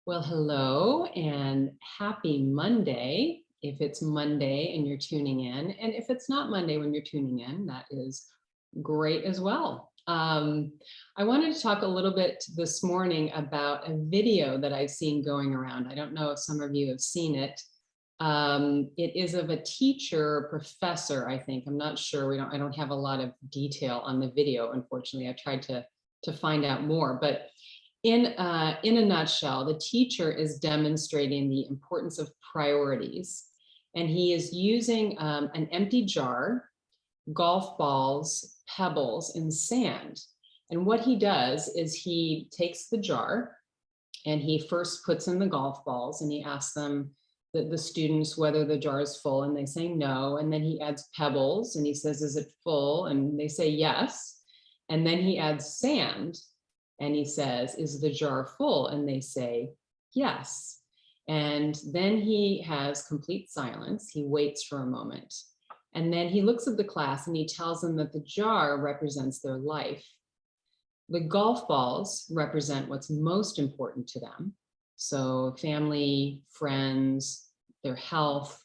Well, hello and happy Monday. If it's Monday and you're tuning in, and if it's not Monday when you're tuning in, that is great as well. I wanted to talk a little bit this morning about a video that I've seen going around. I don't know if some of you have seen it. It is of a teacher, professor, I think. I'm not sure. I don't have a lot of detail on the video, unfortunately. I tried to find out more, but in a nutshell, the teacher is demonstrating the importance of priorities, and he is using an empty jar, golf balls, pebbles, and sand. And what he does is he takes the jar and he first puts in the golf balls and he asks them, the students, whether the jar is full, and they say no. And then he adds pebbles and he says, is it full? And they say yes. And then he adds sand and he says, is the jar full? And they say yes. And then he has complete silence. He waits for a moment. And then he looks at the class and he tells them that the jar represents their life. The golf balls represent what's most important to them. So family, friends, their health.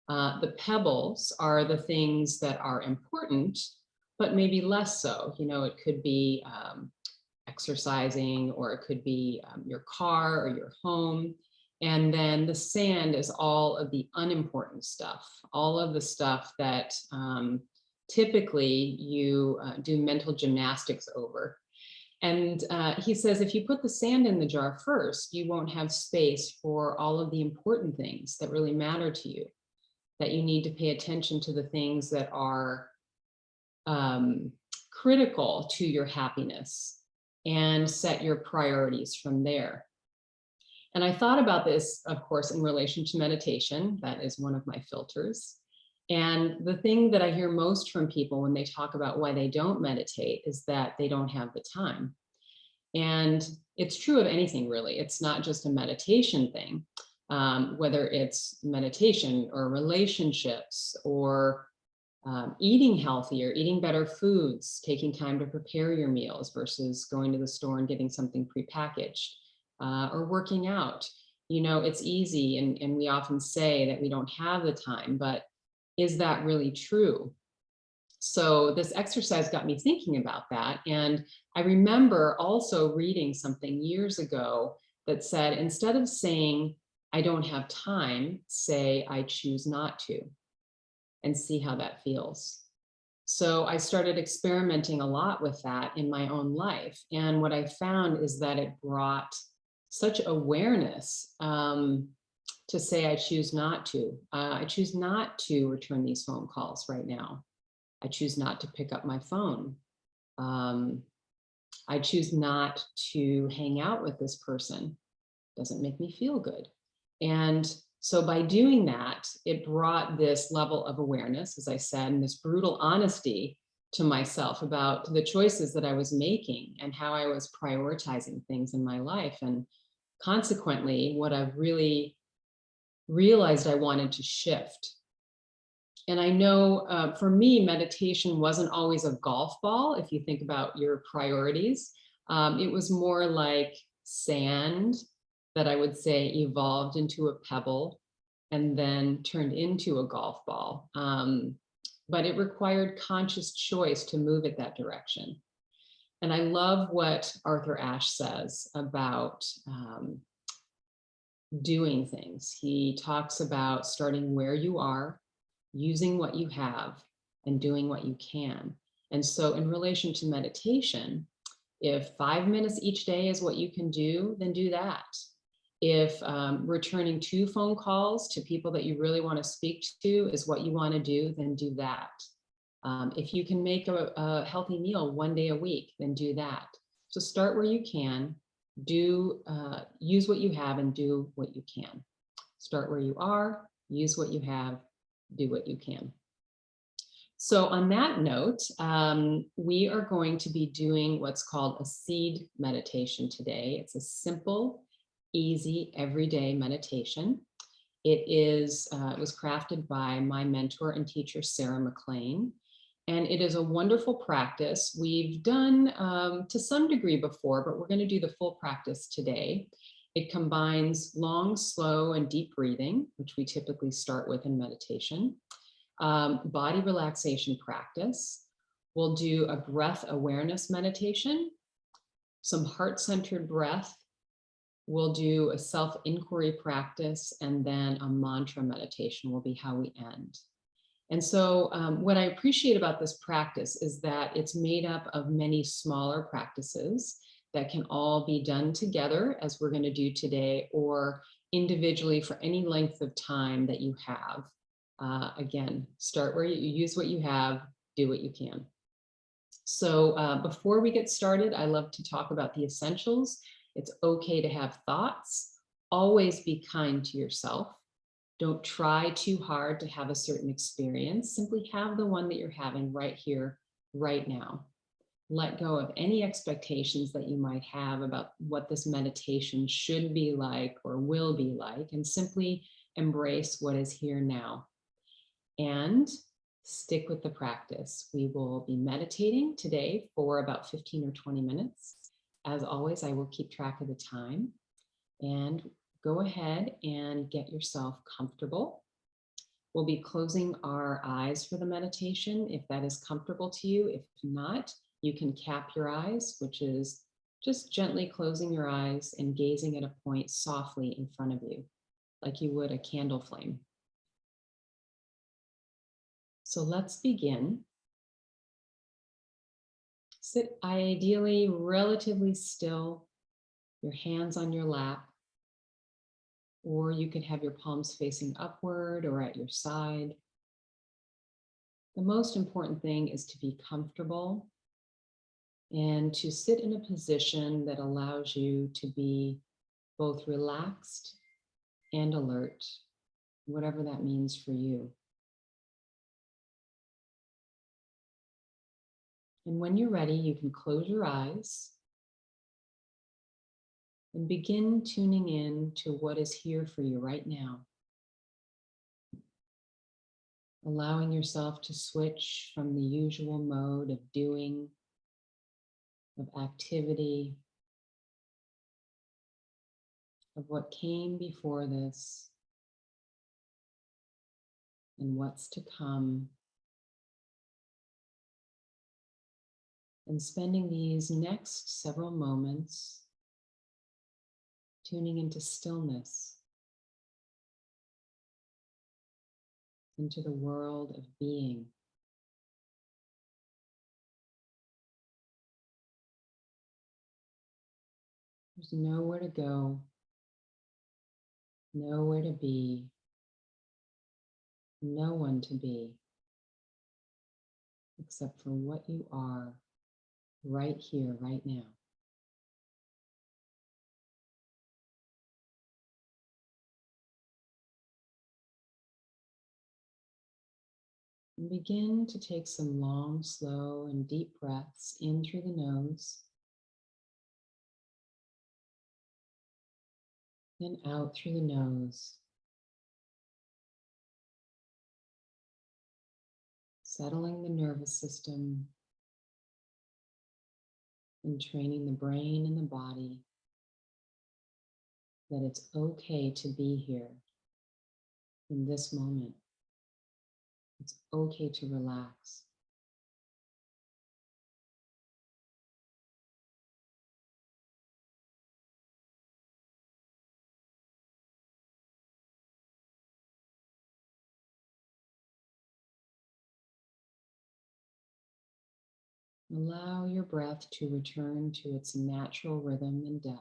The pebbles are the things that are important, but maybe less so. You know, it could be exercising, or it could be your car or your home. And then the sand is all of the unimportant stuff, all of the stuff that typically you do mental gymnastics over. And he says, if you put the sand in the jar first, you won't have space for all of the important things that really matter to you, that you need to pay attention to the things that are critical to your happiness, and set your priorities from there. And I thought about this, of course, in relation to meditation. That is one of my filters. And the thing that I hear most from people when they talk about why they don't meditate is that they don't have the time. And it's true of anything, really. It's not just a meditation thing, whether it's meditation or relationships or eating healthier, eating better foods, taking time to prepare your meals versus going to the store and getting something prepackaged, or working out. You know, it's easy, and we often say that we don't have the time, but is that really true? So this exercise got me thinking about that. And I remember also reading something years ago that said, instead of saying, I don't have time, say, I choose not to, and see how that feels. So I started experimenting a lot with that in my own life. And what I found is that it brought such awareness to say, I choose not to. I choose not to return these phone calls right now. I choose not to pick up my phone. I choose not to hang out with this person. Doesn't make me feel good. And so by doing that, it brought this level of awareness, as I said, and this brutal honesty to myself about the choices that I was making and how I was prioritizing things in my life. And consequently, what I've really realized I wanted to shift. And I know for me, meditation wasn't always a golf ball. If you think about your priorities, it was more like sand that I would say evolved into a pebble and then turned into a golf ball. But it required conscious choice to move it that direction. And I love what Arthur Ashe says about doing things. He talks about starting where you are, using what you have, and doing what you can. And so in relation to meditation, if 5 minutes each day is what you can do, then do that. If returning 2 phone calls to people that you really want to speak to is what you want to do, then do that. If you can make a healthy meal 1 day a week, then do that. So start where you can, use what you have and do what you can. Start where you are, use what you have, do what you can. So on that note, we are going to be doing what's called a S.E.E.D meditation today. It's a simple, easy, everyday meditation. It was crafted by my mentor and teacher, Sarah McLean, and it is a wonderful practice. We've done to some degree before, but we're going to do the full practice today. It combines long, slow, and deep breathing, which we typically start with in meditation, body relaxation practice. We'll do a breath awareness meditation, some heart centered breath. We'll do a self inquiry practice, and then a mantra meditation will be how we end. And so, what I appreciate about this practice is that it's made up of many smaller practices that can all be done together, as we're going to do today, or individually for any length of time that you have. Again, start where you use what you have, do what you can. So, before we get started, I love to talk about the essentials. It's okay to have thoughts. Always be kind to yourself. Don't try too hard to have a certain experience. Simply have the one that you're having right here, right now. Let go of any expectations that you might have about what this meditation should be like or will be like, and simply embrace what is here now. And stick with the practice. We will be meditating today for about 15 or 20 minutes. As always, I will keep track of the time. And go ahead and get yourself comfortable. We'll be closing our eyes for the meditation if that is comfortable to you. If not, you can cap your eyes, which is just gently closing your eyes and gazing at a point softly in front of you, like you would a candle flame. So let's begin. Sit ideally relatively still, your hands on your lap, or you could have your palms facing upward or at your side. The most important thing is to be comfortable and to sit in a position that allows you to be both relaxed and alert, whatever that means for you. And when you're ready, you can close your eyes and begin tuning in to what is here for you right now. Allowing yourself to switch from the usual mode of doing, of activity, of what came before this and what's to come. And spending these next several moments tuning into stillness, into the world of being. There's nowhere to go, nowhere to be, no one to be, except for what you are right here, right now. And begin to take some long, slow, and deep breaths in through the nose and out through the nose. Settling the nervous system and training the brain and the body that it's okay to be here in this moment. It's okay to relax. Allow your breath to return to its natural rhythm and depth.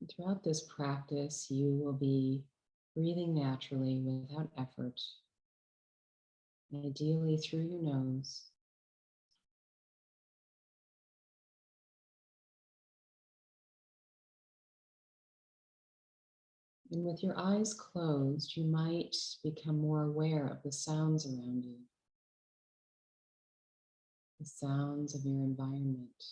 And throughout this practice, you will be breathing naturally without effort, ideally through your nose. And with your eyes closed, you might become more aware of the sounds around you, the sounds of your environment.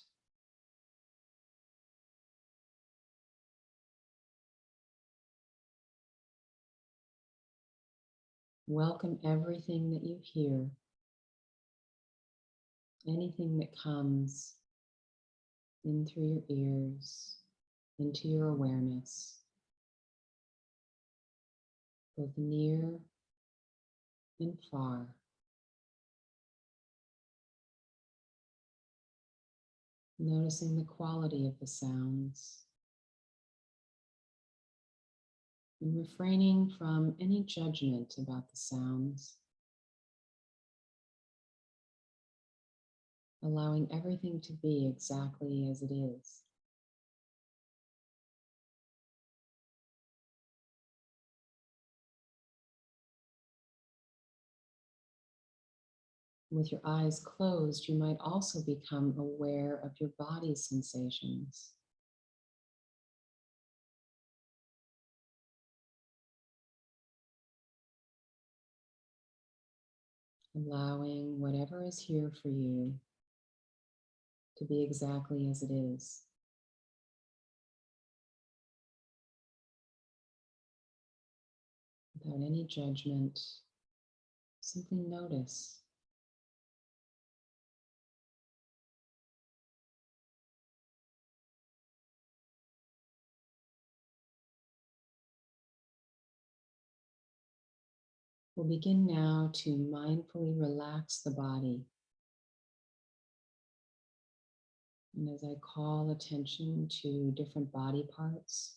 Welcome everything that you hear, anything that comes in through your ears, into your awareness, both near and far. Noticing the quality of the sounds and refraining from any judgment about the sounds, allowing everything to be exactly as it is. With your eyes closed, you might also become aware of your body's sensations. Allowing whatever is here for you to be exactly as it is. Without any judgment, simply notice. We'll begin now to mindfully relax the body. And as I call attention to different body parts,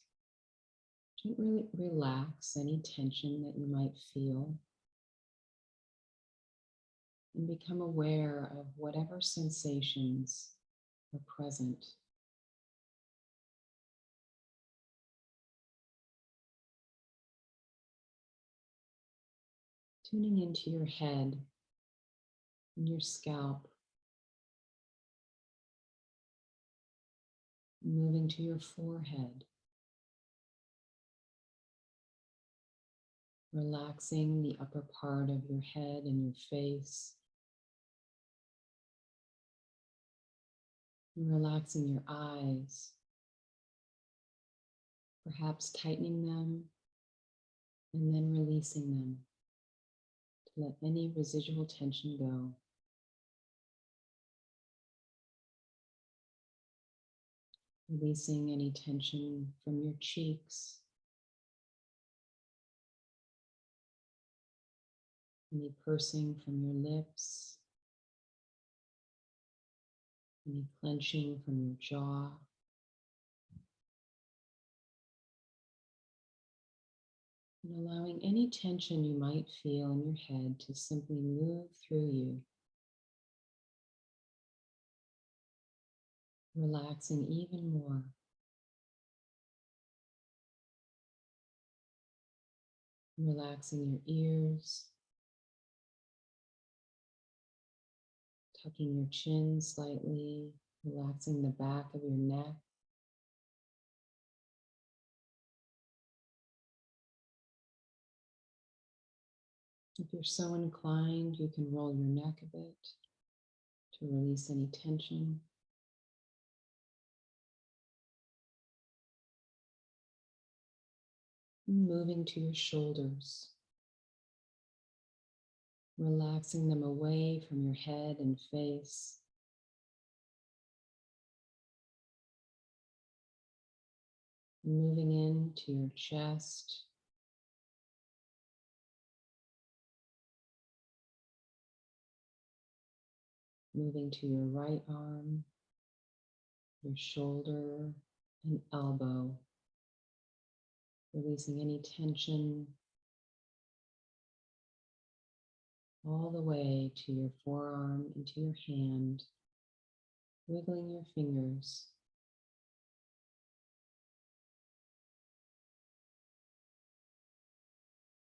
gently relax any tension that you might feel and become aware of whatever sensations are present. Tuning into your head and your scalp, moving to your forehead, relaxing the upper part of your head and your face, and relaxing your eyes, perhaps tightening them and then releasing them to let any residual tension go. Releasing any tension from your cheeks, any pursing from your lips, any clenching from your jaw. And allowing any tension you might feel in your head to simply move through you, relaxing even more. Relaxing your ears, tucking your chin slightly, relaxing the back of your neck. If you're so inclined, you can roll your neck a bit to release any tension. Moving to your shoulders, relaxing them away from your head and face. Moving into your chest, moving to your right arm, your shoulder and elbow, releasing any tension all the way to your forearm, into your hand, wiggling your fingers.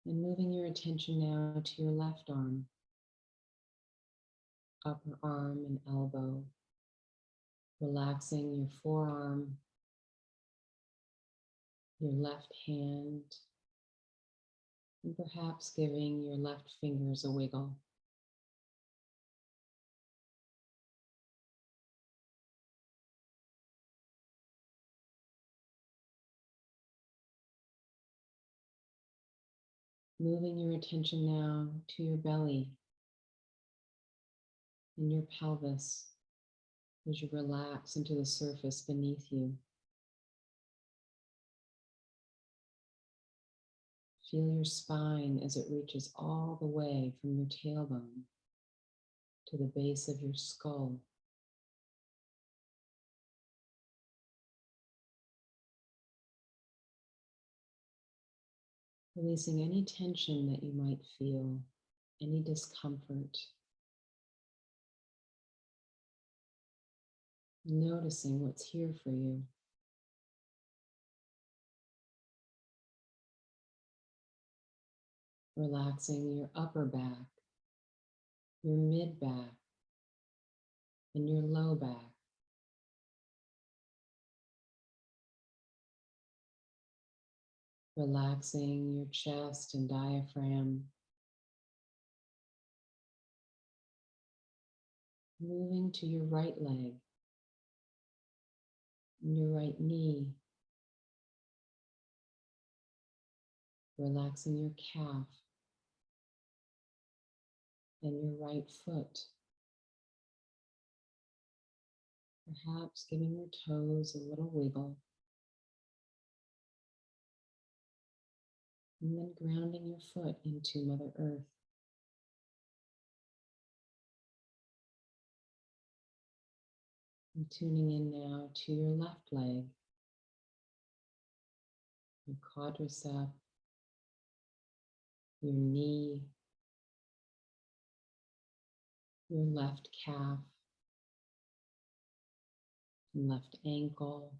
And moving your attention now to your left arm, upper arm and elbow, relaxing your forearm, your left hand, and perhaps giving your left fingers a wiggle. Moving your attention now to your belly and your pelvis, as you relax into the surface beneath you. Feel your spine as it reaches all the way from your tailbone to the base of your skull. Releasing any tension that you might feel, any discomfort. Noticing what's here for you. Relaxing your upper back, your mid back, and your low back. Relaxing your chest and diaphragm. Moving to your right leg, and your right knee. Relaxing your calf and your right foot. Perhaps giving your toes a little wiggle. And then grounding your foot into Mother Earth. And tuning in now to your left leg, your quadricep, your knee, your left calf, left ankle,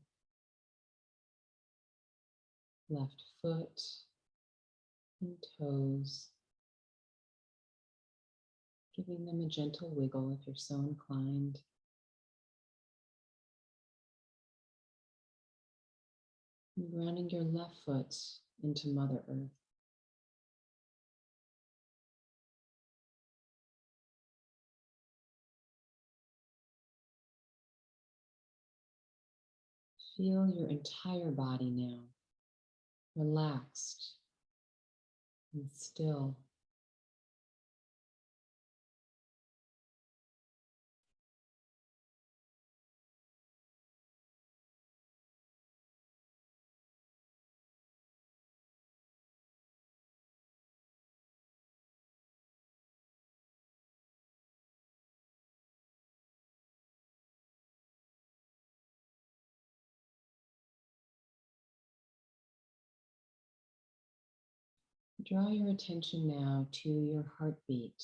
left foot, and toes. Giving them a gentle wiggle if you're so inclined. And grounding your left foot into Mother Earth. Feel your entire body now, relaxed and still. Draw your attention now to your heartbeat.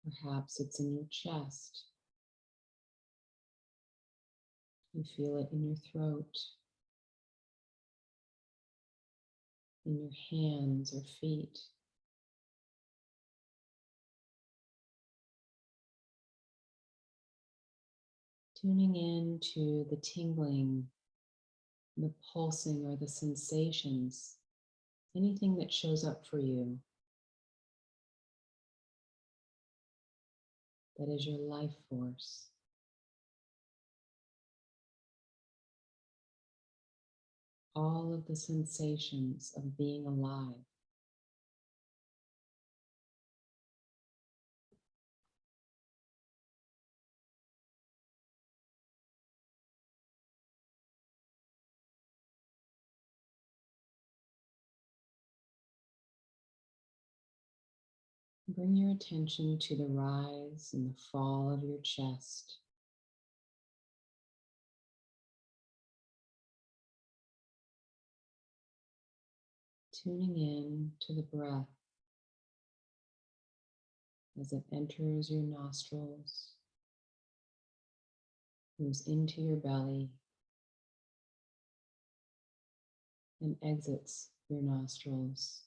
Perhaps it's in your chest. You feel it in your throat, in your hands or feet. Tuning in to the tingling, the pulsing, or the sensations, anything that shows up for you that is your life force. All of the sensations of being alive. Bring your attention to the rise and the fall of your chest. Tuning in to the breath as it enters your nostrils, moves into your belly, and exits your nostrils.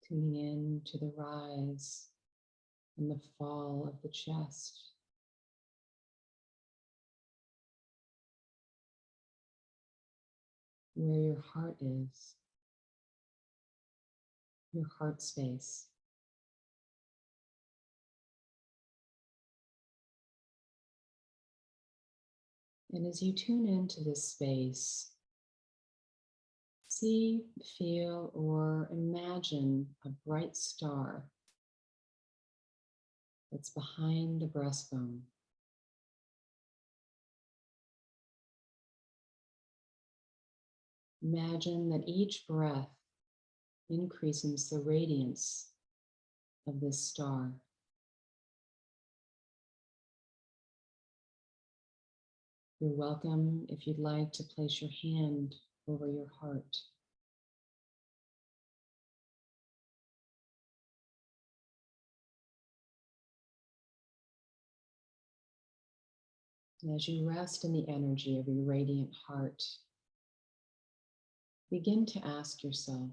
Tuning in to the rise and the fall of the chest. Where your heart is, your heart space. And as you tune into this space, see, feel, or imagine a bright star that's behind the breastbone. Imagine that each breath increases the radiance of this star. You're welcome, if you'd like, to place your hand over your heart. And as you rest in the energy of your radiant heart, begin to ask yourself,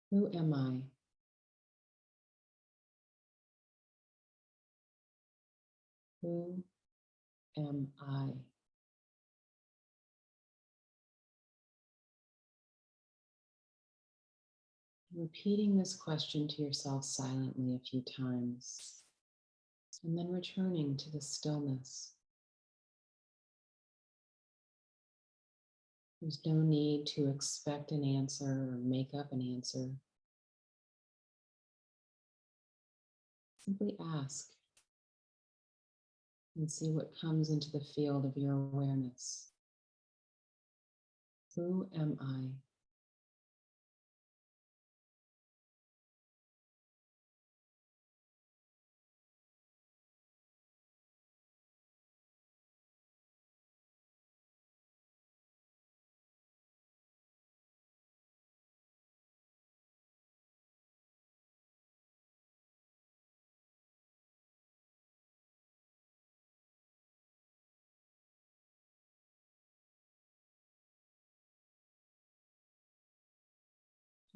who am I? Who am I? Repeating this question to yourself silently a few times, and then returning to the stillness. There's no need to expect an answer or make up an answer. Simply ask and see what comes into the field of your awareness. Who am I?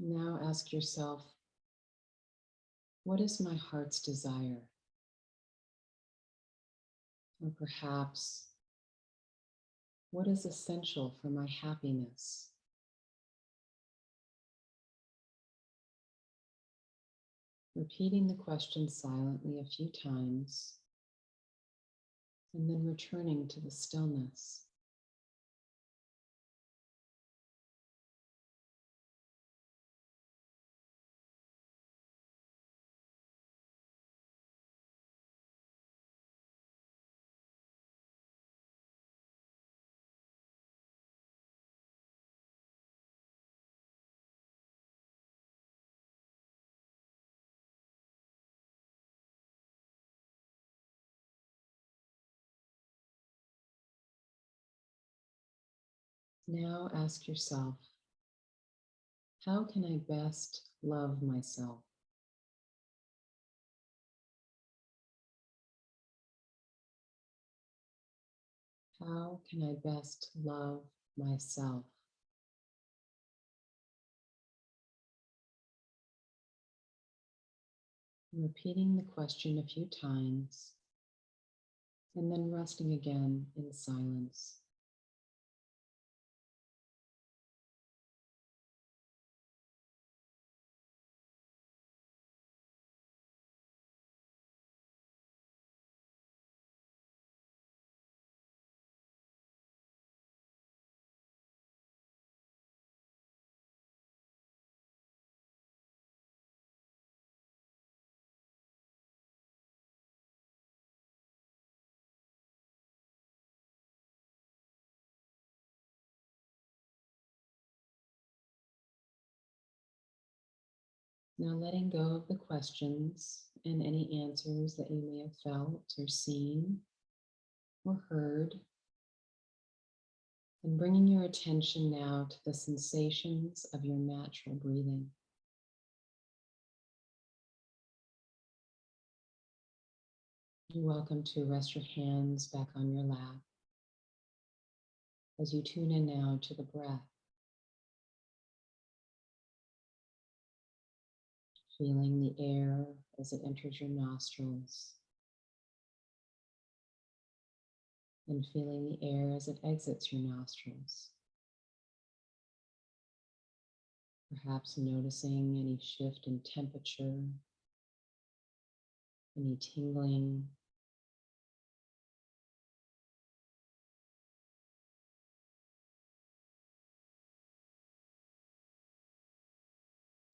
Now ask yourself, what is my heart's desire? Or perhaps, what is essential for my happiness? Repeating the question silently a few times, and then returning to the stillness. Now ask yourself, how can I best love myself? How can I best love myself? Repeating the question a few times, and then resting again in silence. Now letting go of the questions and any answers that you may have felt or seen or heard, and bringing your attention now to the sensations of your natural breathing. You're welcome to rest your hands back on your lap as you tune in now to the breath, feeling the air as it enters your nostrils and feeling the air as it exits your nostrils. Perhaps noticing any shift in temperature, any tingling,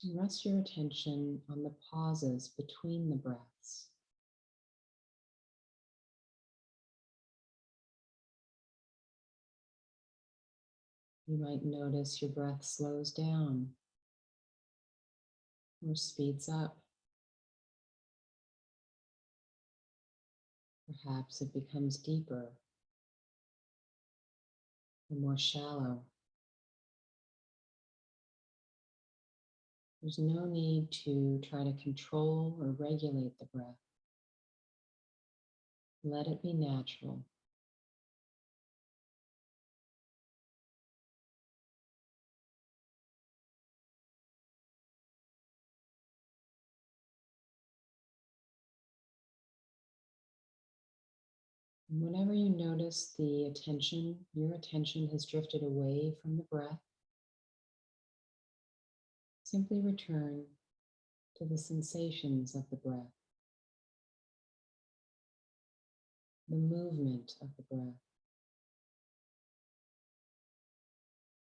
And rest your attention on the pauses between the breaths. You might notice your breath slows down or speeds up. Perhaps it becomes deeper or more shallow. There's no need to try to control or regulate the breath. Let it be natural. And whenever you notice your attention has drifted away from the breath, simply return to the sensations of the breath, the movement of the breath.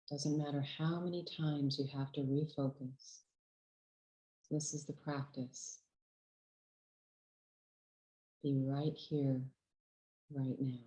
Doesn't matter how many times you have to refocus. This is the practice. Be right here, right now.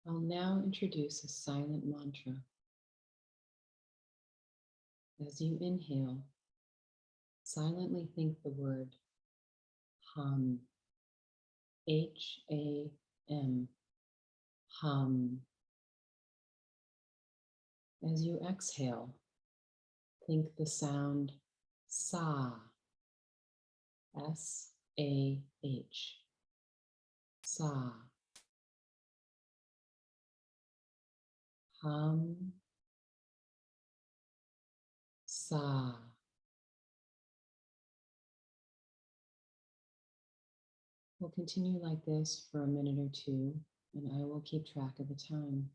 I'll now introduce a silent mantra. As you inhale, silently think the word hum, H-A-M, hum. As you exhale, think the sound sa, S-A-H, sa, hum, sa. We'll continue like this for a minute or two, and I will keep track of the time.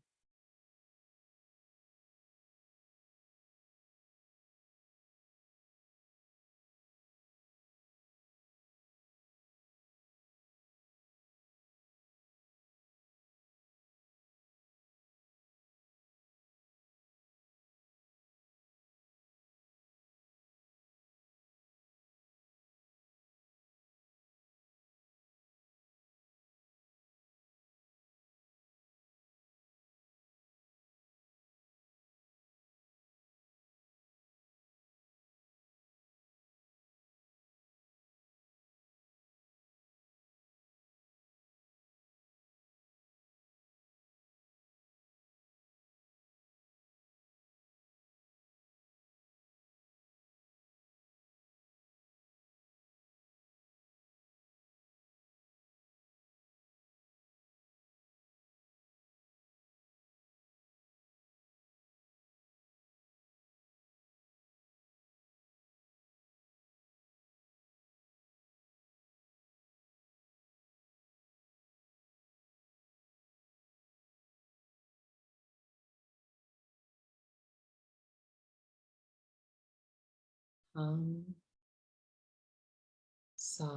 Sa.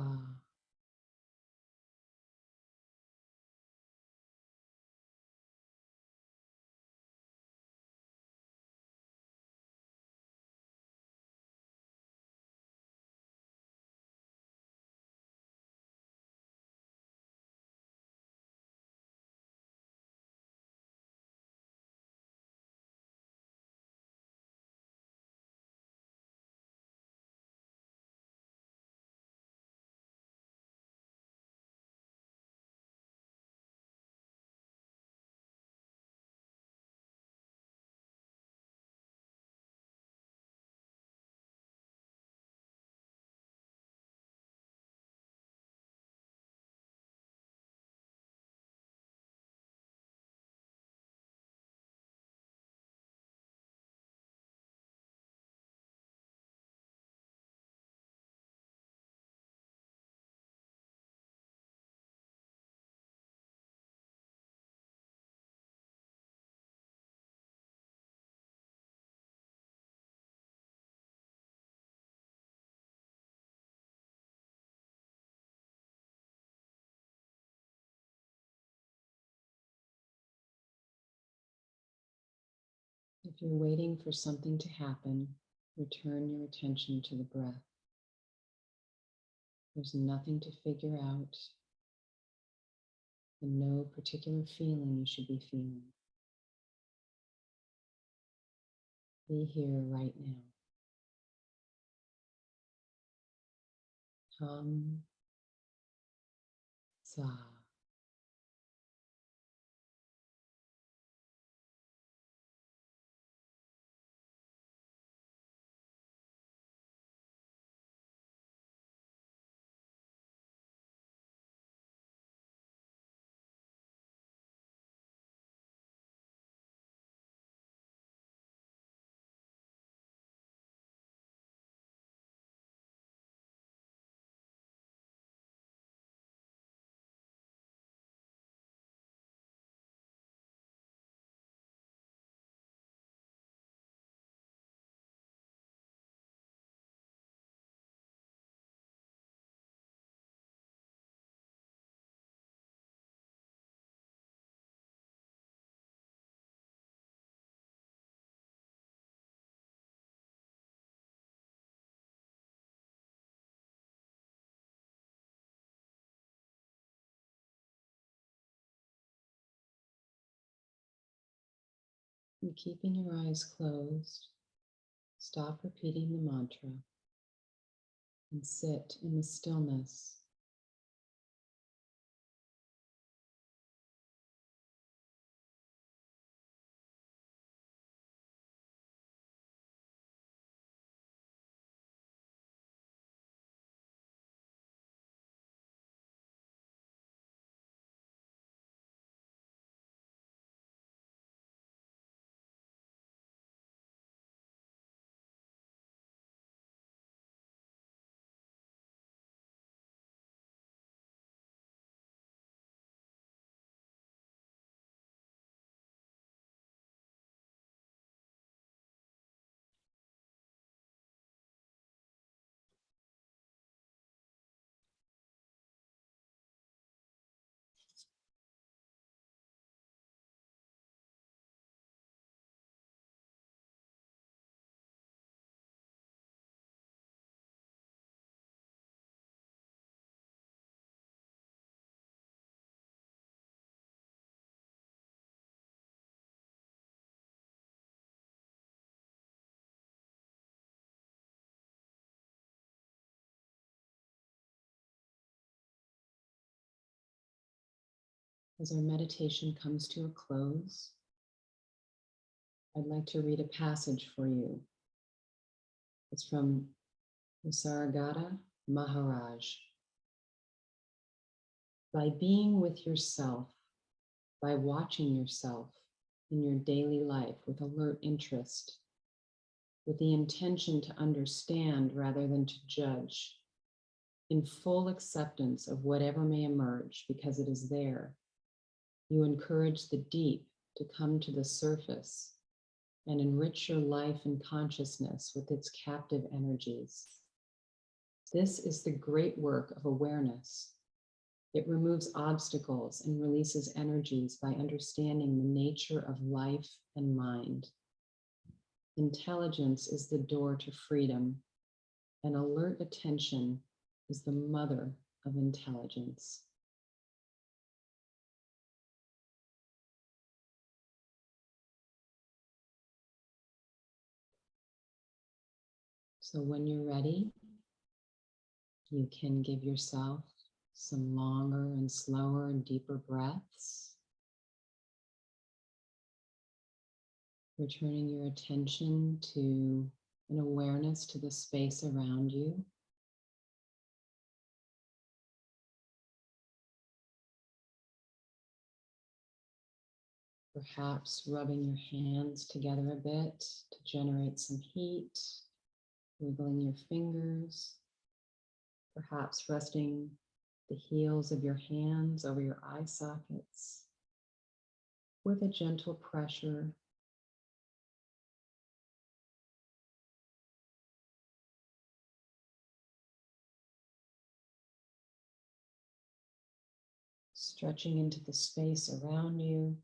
If you're waiting for something to happen, return your attention to the breath. There's nothing to figure out and no particular feeling you should be feeling. Be here right now. Hum, sa. And keeping your eyes closed, stop repeating the mantra and sit in the stillness. As our meditation comes to a close, I'd like to read a passage for you. It's from Nisargadatta Maharaj. By being with yourself, by watching yourself in your daily life with alert interest, with the intention to understand rather than to judge, in full acceptance of whatever may emerge because it is there, you encourage the deep to come to the surface and enrich your life and consciousness with its captive energies. This is the great work of awareness. It removes obstacles and releases energies by understanding the nature of life and mind. Intelligence is the door to freedom, and alert attention is the mother of intelligence. So when you're ready, you can give yourself some longer and slower and deeper breaths, returning your attention to an awareness to the space around you. Perhaps rubbing your hands together a bit to generate some heat, wiggling your fingers, perhaps resting the heels of your hands over your eye sockets with a gentle pressure. Stretching into the space around you.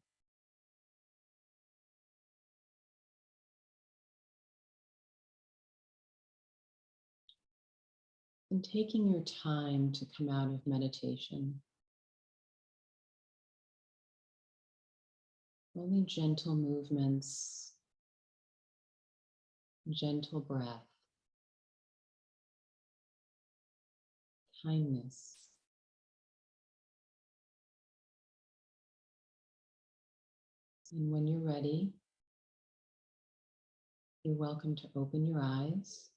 And taking your time to come out of meditation. Only gentle movements, gentle breath, kindness. And when you're ready, you're welcome to open your eyes,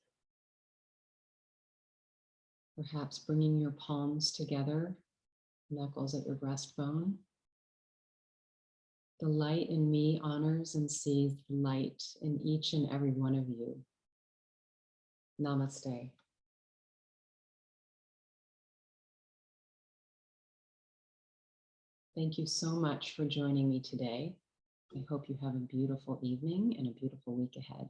perhaps bringing your palms together, knuckles at your breastbone. The light in me honors and sees the light in each and every one of you. Namaste. Thank you so much for joining me today. I hope you have a beautiful evening and a beautiful week ahead.